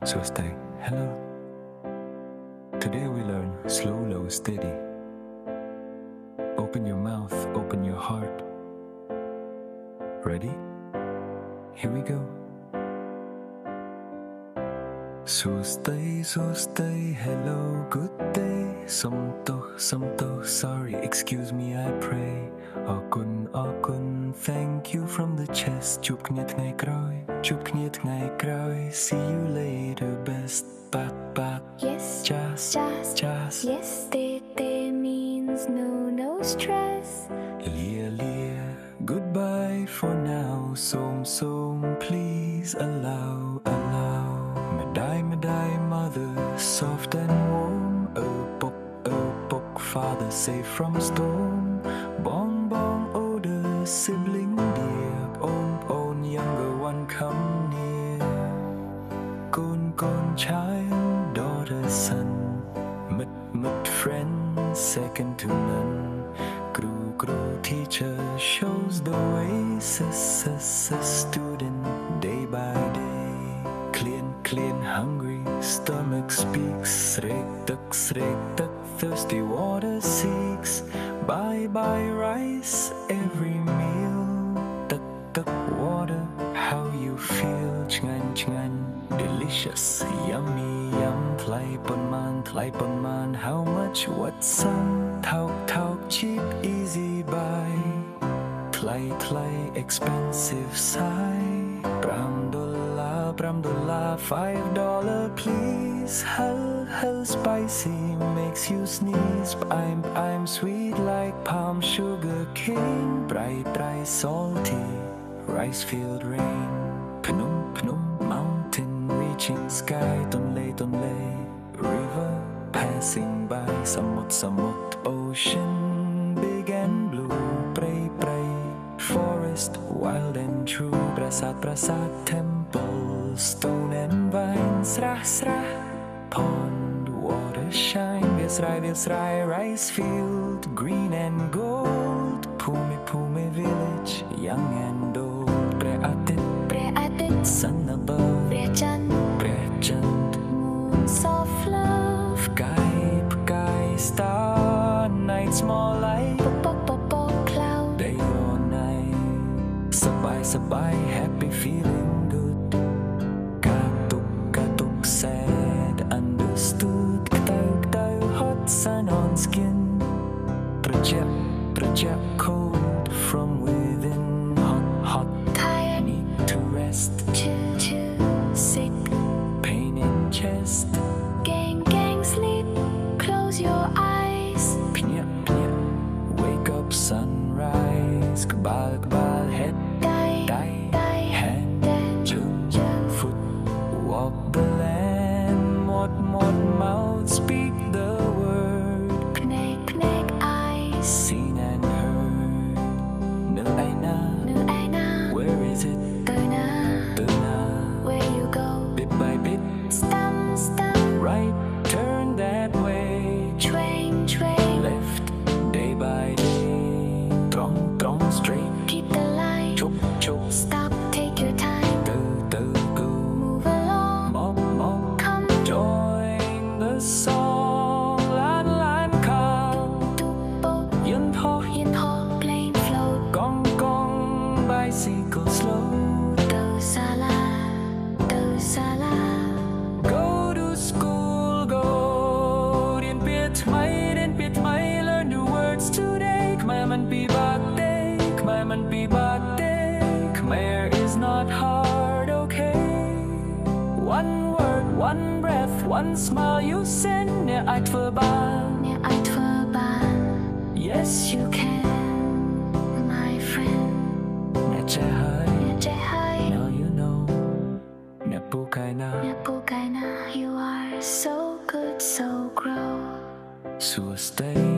Sous-dey, hello. Today we learn slow, low, steady. Open your mouth, open your heart. Ready? Here we go. Sous-dey, Sous-dey, hello, good day. Somto, sorry, excuse me, I pray. Arkun, thank you from the chest. Chup khnea thngai kraoy. See you later, best. Baht, Yes, jas. yes, they means no stress. Lia, goodbye for now. Som, please allow. Mdaay, mother, soft and warm. Pok, father, safe from storm. Bong, older sibling dear. Own, younger one, come near. Kaun, child, daughter, son. Mitt, friend, second to none. Kraoy, teacher, shows the way. Student, day by day. Clean, hungry, stomach speaks. Srek tuk, thirsty water seeks. Bye, rice, every meal. Tuk, water, how you feel. Chngan, delicious, yummy, yum. Thlai pon man, how much, what some. Tauk, cheap, easy buy. Thlai, expensive, sigh. $5, please. Hell, spicy, makes you sneeze. I'm sweet like palm sugar cane. Bright, dry, salty, rice field rain. Phnom, mountain, reaching sky. Tonle, river, passing by. Samut, ocean, big and blue. Pray, forest, wild and true. Prasad, temple, stone and vines. Srah, pond, water shine. Vilsrai, rice field, green and gold. Pume village, young and old. Pre-atit, sun above. Pre-chand, Moon, soft love. Sky, star, night, small light. Cloud. Day or night, sabay, happy, feeling good. Katuk, sad, understood. Ktaw, hot, sun on skin. Project, cold from within. Hot, Tired. need to rest. Chill, sick. Pain in chest. Gang, sleep. Close your eyes. Pnya, wake up, sunrise. Kabal, head. Die, hand. June, foot. Walk the land. Mod, mouth. Speak the word. Knek, eyes. Seen and heard. Mdaay na. Where is it? Tuna. Where you go? Bit by bit. Stum. Right, turn that way. Train. Left, day by day. Trong, straight. Keep the line. Chop. Stop, take your time. Go. Move along. Mop. Come. Join the song. Lan come. Boat. Yun ho. Plane float. Gong, bicycle slow. Do sala. Go to school, go. Dien piet mai, learn new words today. Khmer man pi Baht day. Khmer is not hard, okay. One word, one breath, one smile you send. Near Ait Verban. Yes, you can, My friend. Nè che hai. Now you know. Nè pu kai na. You are so good, so grow. Sous-dey.